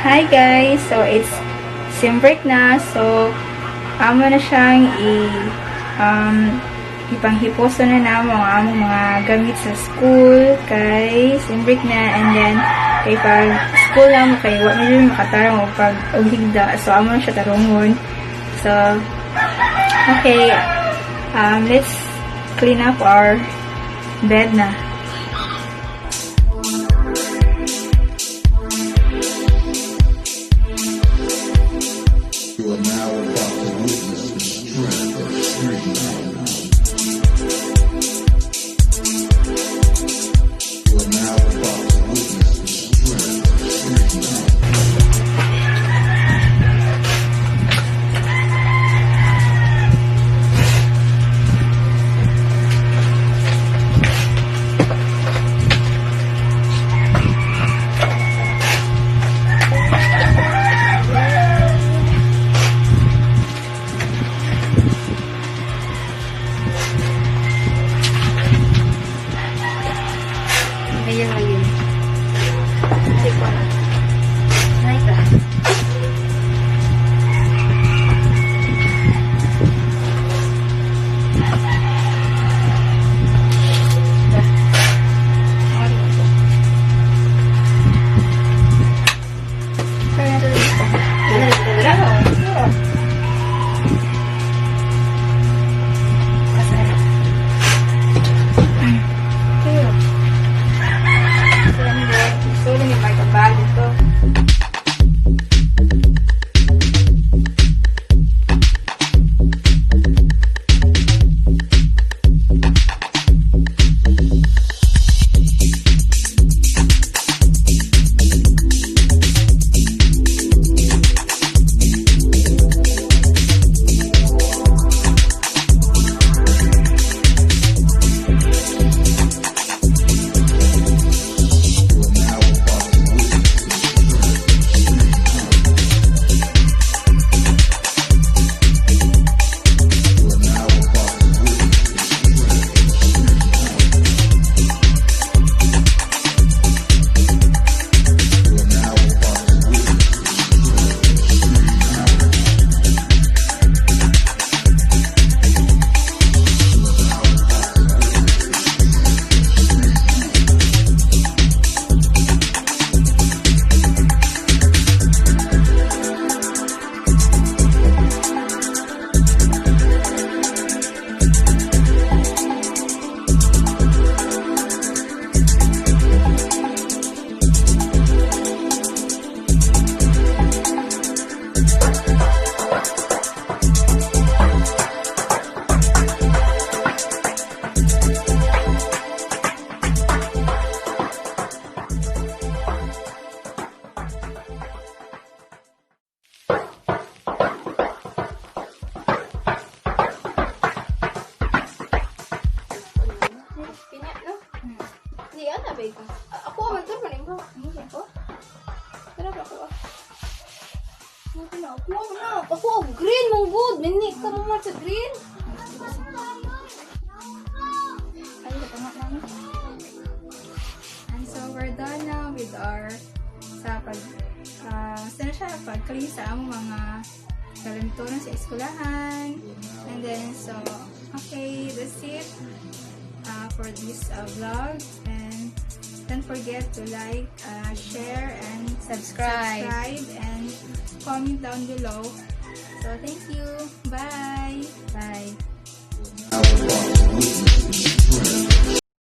Hi guys! So, it's sim break na. So, amo na siyang ipanghiposo na namo ang among mga gamit sa school kay sim break na, and then kay pag school na mo kay wa medyo makatarong og pag higda. So, amo na siya tarungon. So, okay. Let's clean up our bed na. You are now about to witness the strength of street knowledge. You are now about to witness the strength of street knowledge. Ngayon lagi. Check ko na. Naik ka. Ako aman to maning ko. Ano ko? Tara ba ko? Ako green mong good. Minik ka mo sa green. Ay, tama namin. And so, we're done now with our pag-clean sa among mga kalantunan sa eskwelahan. And then, so, okay, that's it for this vlog. And don't forget to like, share, and subscribe and comment down below. So, thank you. Bye. Bye.